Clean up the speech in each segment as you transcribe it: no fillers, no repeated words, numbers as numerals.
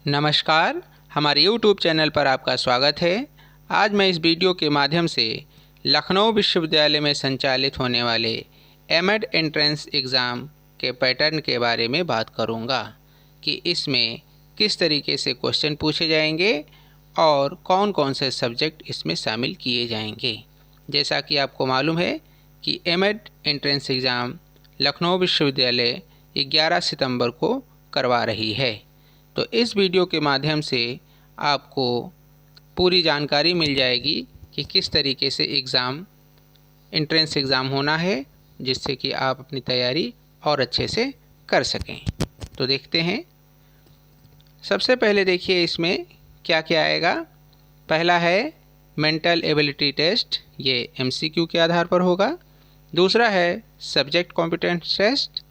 नमस्कार, हमारे YouTube channel पर आपका स्वागत है। आज मैं इस वीडियो के माध्यम से लखनऊ विश्वविद्यालय में संचालित होने वाले एमएड एंट्रेंस एग्ज़ाम के पैटर्न के बारे में बात करूंगा कि इसमें किस तरीके से क्वेश्चन पूछे जाएंगे और कौन कौन से सब्जेक्ट इसमें शामिल किए जाएंगे। जैसा कि आपको मालूम है कि एमएड एंट्रेंस एग्ज़ाम लखनऊ विश्वविद्यालय 11 सितंबर को करवा रही है। तो इस वीडियो के माध्यम से आपको पूरी जानकारी मिल जाएगी कि किस तरीके से एंट्रेंस एग्ज़ाम होना है, जिससे कि आप अपनी तैयारी और अच्छे से कर सकें। तो देखते हैं। सबसे पहले देखिए इसमें क्या क्या आएगा। पहला है मेंटल एबिलिटी टेस्ट, ये एमसीक्यू के आधार पर होगा। दूसरा है सब्जेक्ट कॉम्पिटेंस टेस्ट,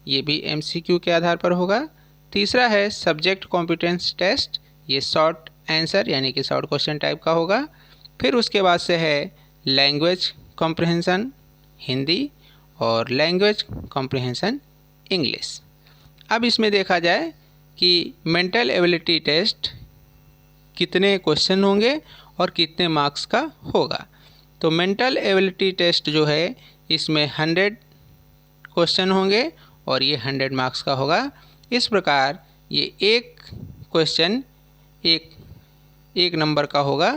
ये भी एमसीक्यू के आधार पर होगा। तीसरा है सब्जेक्ट कॉम्पिटेंस टेस्ट, ये शॉर्ट आंसर यानी कि शॉर्ट क्वेश्चन टाइप का होगा। फिर उसके बाद से है लैंग्वेज कॉम्प्रिहेंशन हिंदी और लैंग्वेज कॉम्प्रिहेंशन इंग्लिश। अब इसमें देखा जाए कि मेंटल एबिलिटी टेस्ट कितने क्वेश्चन होंगे और कितने मार्क्स का होगा। तो मेंटल एबिलिटी टेस्ट जो है इसमें 100 क्वेश्चन होंगे और ये 100 मार्क्स का होगा। इस प्रकार ये एक क्वेश्चन एक नंबर का होगा,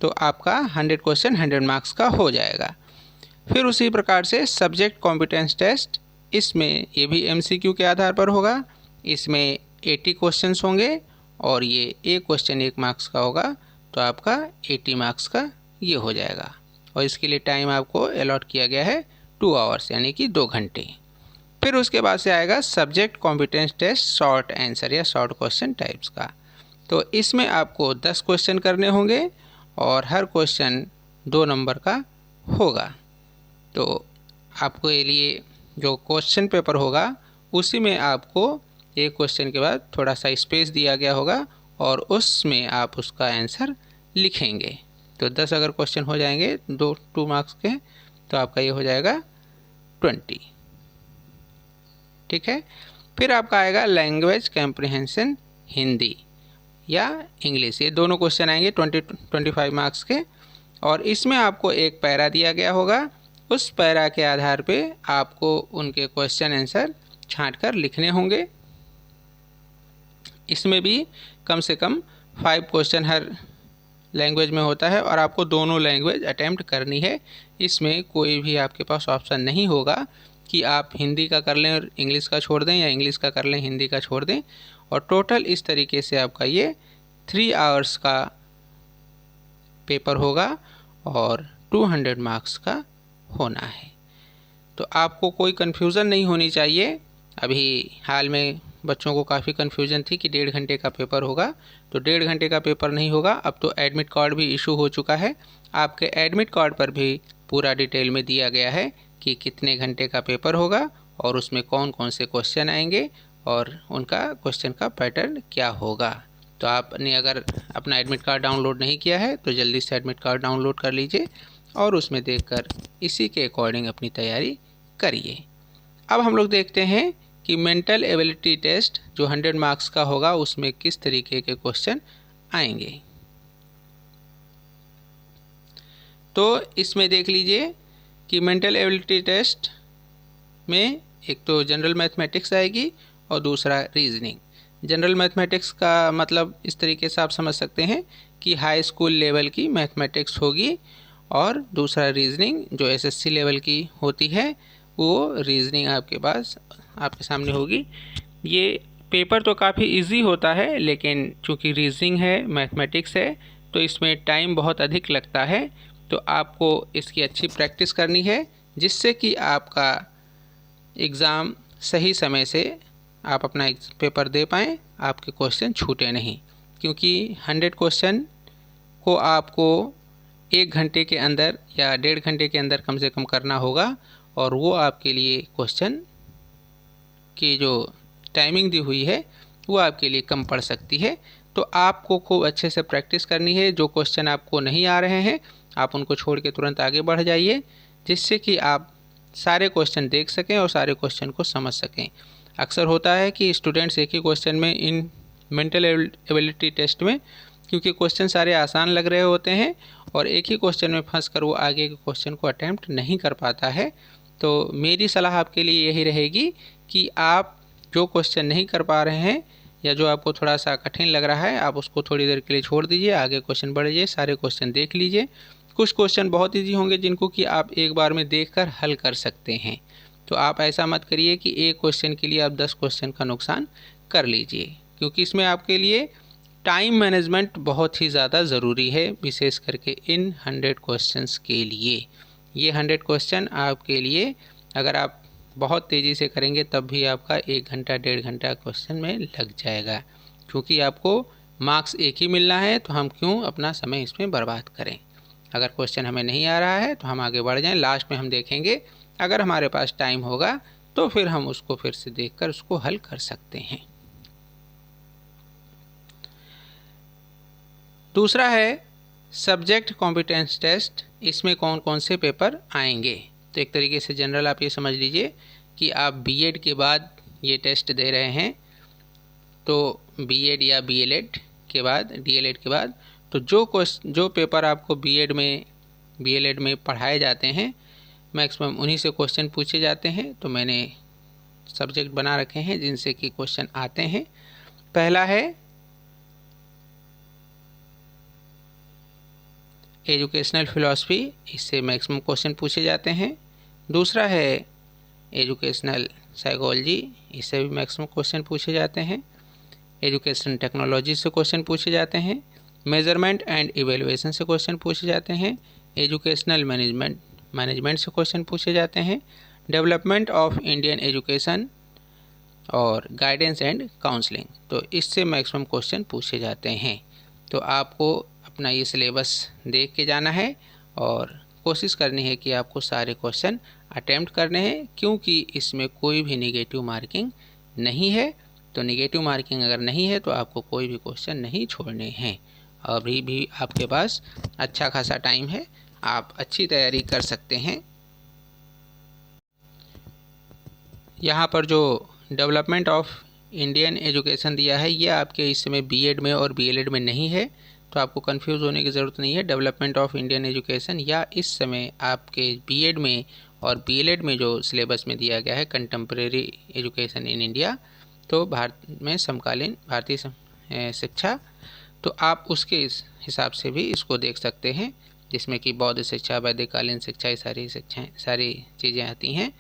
तो आपका 100 क्वेश्चन 100 मार्क्स का हो जाएगा। फिर उसी प्रकार से सब्जेक्ट कॉम्पिटेंस टेस्ट, इसमें ये भी एमसीक्यू के आधार पर होगा। इसमें 80 क्वेश्चंस होंगे और ये एक क्वेश्चन 1 मार्क्स का होगा, तो आपका 80 मार्क्स का ये हो जाएगा। और इसके लिए टाइम आपको अलॉट किया गया है 2 आवर्स यानी कि 2 घंटे। फिर उसके बाद से आएगा subject competence test short answer या शॉर्ट क्वेश्चन टाइप्स का। तो इसमें आपको 10 क्वेश्चन करने होंगे और हर क्वेश्चन 2 नंबर का होगा। तो आपको ये लिए जो क्वेश्चन पेपर होगा उसी में आपको एक क्वेश्चन के बाद थोड़ा सा स्पेस दिया गया होगा और उसमें आप उसका आंसर लिखेंगे। तो 10 अगर क्वेश्चन हो जाएंगे 2 मार्क्स के, तो आपका ये हो जाएगा 20। ठीक है। फिर आपका आएगा लैंग्वेज कॉम्प्रिहेंशन हिंदी या इंग्लिश, ये दोनों क्वेश्चन आएंगे 25 मार्क्स के। और इसमें आपको एक पैरा दिया गया होगा, उस पैरा के आधार पे आपको उनके क्वेश्चन आंसर छांट कर लिखने होंगे। इसमें भी कम से कम 5 क्वेश्चन हर लैंग्वेज में होता है और आपको दोनों लैंग्वेज अटैम्प्ट करनी है। इसमें कोई भी आपके पास ऑप्शन नहीं होगा कि आप हिंदी का कर लें और इंग्लिश का छोड़ दें या इंग्लिश का कर लें हिंदी का छोड़ दें। और टोटल इस तरीके से आपका ये 3 आवर्स का पेपर होगा और 200 मार्क्स का होना है। तो आपको कोई कन्फ्यूज़न नहीं होनी चाहिए। अभी हाल में बच्चों को काफ़ी कन्फ्यूजन थी कि 1.5 घंटे का पेपर होगा, तो 1.5 घंटे का पेपर नहीं होगा। अब तो एडमिट कार्ड भी इशू हो चुका है। आपके एडमिट कार्ड पर भी पूरा डिटेल में दिया गया है कि कितने घंटे का पेपर होगा और उसमें कौन कौन से क्वेश्चन आएंगे और उनका क्वेश्चन का पैटर्न क्या होगा। तो आपने अगर अपना एडमिट कार्ड डाउनलोड नहीं किया है तो जल्दी से एडमिट कार्ड डाउनलोड कर लीजिए और उसमें देखकर इसी के अकॉर्डिंग अपनी तैयारी करिए। अब हम लोग देखते हैं कि मेंटल एबिलिटी टेस्ट जो 100 मार्क्स का होगा उसमें किस तरीके के क्वेश्चन आएंगे। तो इसमें देख लीजिए कि मेंटल एबिलिटी टेस्ट में एक तो जनरल मैथमेटिक्स आएगी और दूसरा रीजनिंग। जनरल मैथमेटिक्स का मतलब इस तरीके से आप समझ सकते हैं कि हाई स्कूल लेवल की मैथमेटिक्स होगी और दूसरा रीजनिंग जो एसएससी लेवल की होती है वो रीजनिंग आपके सामने होगी। ये पेपर तो काफ़ी इजी होता है, लेकिन चूँकि रीजनिंग है मैथमेटिक्स है तो इसमें टाइम बहुत अधिक लगता है। तो आपको इसकी अच्छी प्रैक्टिस करनी है जिससे कि आपका एग्ज़ाम सही समय से आप अपना पेपर दे पाएँ, आपके क्वेश्चन छूटे नहीं। क्योंकि 100 क्वेश्चन को आपको 1 घंटे के अंदर या 1.5 घंटे के अंदर कम से कम करना होगा और वो आपके लिए क्वेश्चन की जो टाइमिंग दी हुई है वो आपके लिए कम पड़ सकती है। तो आपको खूब अच्छे से प्रैक्टिस करनी है। जो क्वेश्चन आपको नहीं आ रहे हैं आप उनको छोड़ के तुरंत आगे बढ़ जाइए, जिससे कि आप सारे क्वेश्चन देख सकें और सारे क्वेश्चन को समझ सकें। अक्सर होता है कि स्टूडेंट्स एक ही क्वेश्चन में इन मेंटल एबिलिटी टेस्ट में, क्योंकि क्वेश्चन सारे आसान लग रहे होते हैं और एक ही क्वेश्चन में फंस कर वो आगे के क्वेश्चन को अटैम्प्ट नहीं कर पाता है। तो मेरी सलाह आपके लिए यही रहेगी कि आप जो क्वेश्चन नहीं कर पा रहे हैं या जो आपको थोड़ा सा कठिन लग रहा है, आप उसको थोड़ी देर के लिए छोड़ दीजिए, आगे क्वेश्चन बढ़िए, सारे क्वेश्चन देख लीजिए। कुछ क्वेश्चन बहुत ईजी होंगे जिनको कि आप एक बार में देखकर हल कर सकते हैं। तो आप ऐसा मत करिए कि एक क्वेश्चन के लिए आप 10 क्वेश्चन का नुकसान कर लीजिए, क्योंकि इसमें आपके लिए टाइम मैनेजमेंट बहुत ही ज़्यादा ज़रूरी है, विशेष करके इन 100 क्वेश्चंस के लिए। ये 100 क्वेश्चन आपके लिए अगर आप बहुत तेज़ी से करेंगे तब भी आपका 1 घंटा 1.5 घंटा क्वेश्चन में लग जाएगा, क्योंकि आपको मार्क्स एक ही मिलना है, तो हम क्यों अपना समय इसमें बर्बाद करें। अगर क्वेश्चन हमें नहीं आ रहा है तो हम आगे बढ़ जाएं, लास्ट में हम देखेंगे, अगर हमारे पास टाइम होगा तो फिर हम उसको फिर से देखकर उसको हल कर सकते हैं। दूसरा है सब्जेक्ट कॉम्पिटेंस टेस्ट। इसमें कौन कौन से पेपर आएंगे, तो एक तरीके से जनरल आप ये समझ लीजिए कि आप बीएड के बाद ये टेस्ट दे रहे हैं, तो बीएड या बीएलएड के बाद, डीएलएड के बाद, तो जो पेपर आपको बीएड में बीएलएड में पढ़ाए जाते हैं मैक्सिमम उन्हीं से क्वेश्चन पूछे जाते हैं। तो मैंने सब्जेक्ट बना रखे हैं जिनसे कि क्वेश्चन आते हैं। पहला है एजुकेशनल फिलॉसफी, इससे मैक्सिमम क्वेश्चन पूछे जाते हैं। दूसरा है एजुकेशनल साइकोलॉजी, इससे भी मैक्सिमम क्वेश्चन पूछे जाते हैं। एजुकेशन टेक्नोलॉजी से क्वेश्चन पूछे जाते हैं। मेजरमेंट एंड इवेलुएशन से क्वेश्चन पूछे जाते हैं। एजुकेशनल मैनेजमेंट से क्वेश्चन पूछे जाते हैं। डेवलपमेंट ऑफ इंडियन एजुकेशन और गाइडेंस एंड काउंसलिंग, तो इससे मैक्सिमम क्वेश्चन पूछे जाते हैं। तो आपको अपना ये सिलेबस देख के जाना है और कोशिश करनी है कि आपको सारे क्वेश्चन अटेम्प्ट करने हैं, क्योंकि इसमें कोई भी नेगेटिव मार्किंग नहीं है। तो नेगेटिव मार्किंग अगर नहीं है तो आपको कोई भी क्वेश्चन नहीं छोड़ने हैं। अभी भी आपके पास अच्छा खासा टाइम है, आप अच्छी तैयारी कर सकते हैं। यहाँ पर जो डेवलपमेंट ऑफ इंडियन एजुकेशन दिया है ये आपके इस समय बीएड में और बीएलएड में नहीं है, तो आपको कंफ्यूज होने की ज़रूरत नहीं है। डेवलपमेंट ऑफ इंडियन एजुकेशन या इस समय आपके बीएड में और बीएलएड में जो सिलेबस में दिया गया है कंटेम्प्रेरी एजुकेशन इन इंडिया, तो भारत में समकालीन भारतीय शिक्षा, तो आप उसके हिसाब से भी इसको देख सकते हैं, जिसमें कि बौद्ध शिक्षा, वैदिककालीन शिक्षा, सारी चीज़ें आती हैं,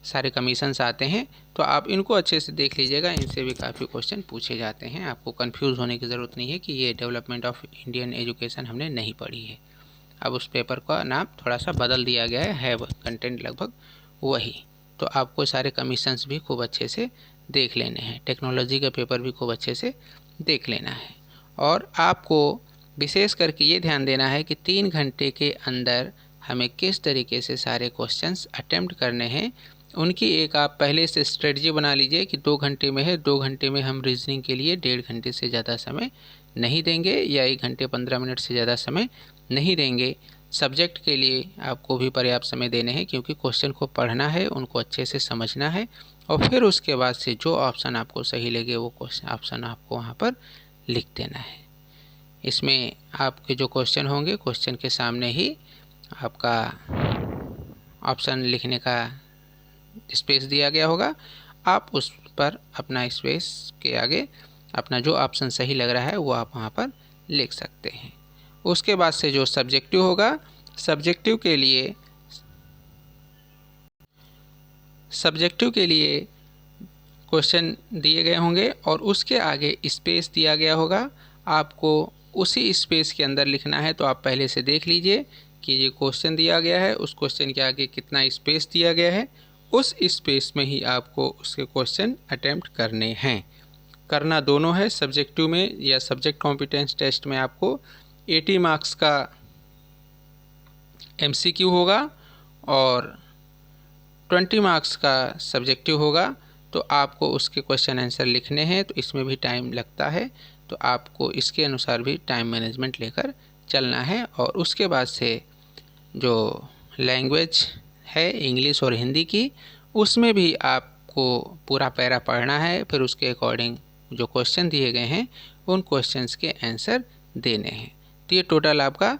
सारे कमीशंस आते हैं। तो आप इनको अच्छे से देख लीजिएगा, इनसे भी काफ़ी क्वेश्चन पूछे जाते हैं। आपको कंफ्यूज होने की ज़रूरत नहीं है कि ये डेवलपमेंट ऑफ इंडियन एजुकेशन हमने नहीं पढ़ी है। अब उस पेपर का नाम थोड़ा सा बदल दिया गया है कंटेंट लगभग वही। तो आपको सारे कमीशंस भी खूब अच्छे से देख लेने हैं, टेक्नोलॉजी का पेपर भी खूब अच्छे से देख लेना है। और आपको विशेष करके ये ध्यान देना है कि 3 घंटे के अंदर हमें किस तरीके से सारे क्वेश्चंस अटेम्प्ट करने हैं, उनकी एक आप पहले से स्ट्रेटजी बना लीजिए कि 2 घंटे में है, 2 घंटे में हम रीजनिंग के लिए 1.5 घंटे से ज़्यादा समय नहीं देंगे या 1 घंटे 15 मिनट से ज़्यादा समय नहीं देंगे। सब्जेक्ट के लिए आपको भी पर्याप्त समय देने हैं, क्योंकि क्वेश्चन को पढ़ना है, उनको अच्छे से समझना है, और फिर उसके बाद से जो ऑप्शन आपको सही लगे वो ऑप्शन आपको वहाँ पर लिख देना है। इसमें आपके जो क्वेश्चन होंगे, क्वेश्चन के सामने ही आपका ऑप्शन लिखने का स्पेस दिया गया होगा, आप उस पर अपना स्पेस के आगे अपना जो ऑप्शन सही लग रहा है वो आप वहाँ पर लिख सकते हैं। उसके बाद से जो सब्जेक्टिव होगा, सब्जेक्टिव के लिए क्वेश्चन दिए गए होंगे और उसके आगे स्पेस दिया गया होगा, आपको उसी स्पेस के अंदर लिखना है। तो आप पहले से देख लीजिए कि ये क्वेश्चन दिया गया है, उस क्वेश्चन के आगे कितना स्पेस दिया गया है, उस स्पेस में ही आपको उसके क्वेश्चन अटेम्प्ट करने हैं। करना दोनों है, सब्जेक्टिव में या सब्जेक्ट कॉम्पिटेंस टेस्ट में आपको 80 मार्क्स का MCQ होगा और 20 मार्क्स का सब्जेक्टिव होगा। तो आपको उसके क्वेश्चन आंसर लिखने हैं, तो इसमें भी टाइम लगता है, तो आपको इसके अनुसार भी टाइम मैनेजमेंट लेकर चलना है। और उसके बाद से जो लैंग्वेज है इंग्लिश और हिंदी की, उसमें भी आपको आपको पूरा पैरा पढ़ना है, फिर उसके अकॉर्डिंग जो क्वेश्चन दिए गए हैं उन क्वेश्चंस के आंसर देने हैं। तो ये टोटल आपका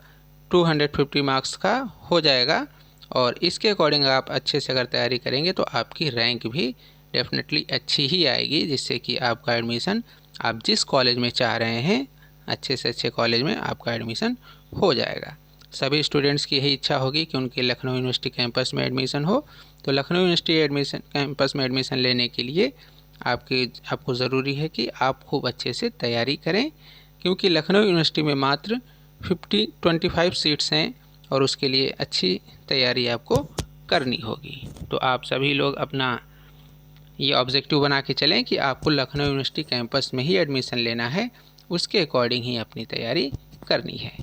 250 मार्क्स का हो जाएगा और इसके अकॉर्डिंग आप अच्छे से अगर तैयारी करेंगे तो आपकी रैंक भी डेफिनेटली अच्छी ही आएगी, जिससे कि आपका एडमिशन आप जिस कॉलेज में चाह रहे हैं अच्छे से अच्छे कॉलेज में आपका एडमिशन हो जाएगा। सभी स्टूडेंट्स की यही इच्छा होगी कि उनके लखनऊ यूनिवर्सिटी कैंपस में एडमिशन हो। तो लखनऊ यूनिवर्सिटी कैंपस में एडमिशन लेने के लिए आपको ज़रूरी है कि आप खूब अच्छे से तैयारी करें, क्योंकि लखनऊ यूनिवर्सिटी में मात्र 25 सीट्स हैं और उसके लिए अच्छी तैयारी आपको करनी होगी। तो आप सभी लोग अपना ये ऑब्जेक्टिव बना के चलें कि आपको लखनऊ यूनिवर्सिटी कैंपस में ही एडमिशन लेना है, उसके अकॉर्डिंग ही अपनी तैयारी करनी है।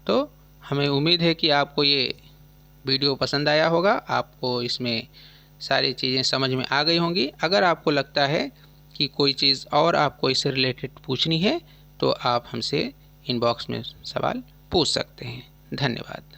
तो हमें उम्मीद है कि आपको ये वीडियो पसंद आया होगा, आपको इसमें सारी चीज़ें समझ में आ गई होंगी। अगर आपको लगता है कि कोई चीज़ और आपको इससे रिलेटेड पूछनी है तो आप हमसे इनबॉक्स में सवाल पूछ सकते हैं। धन्यवाद।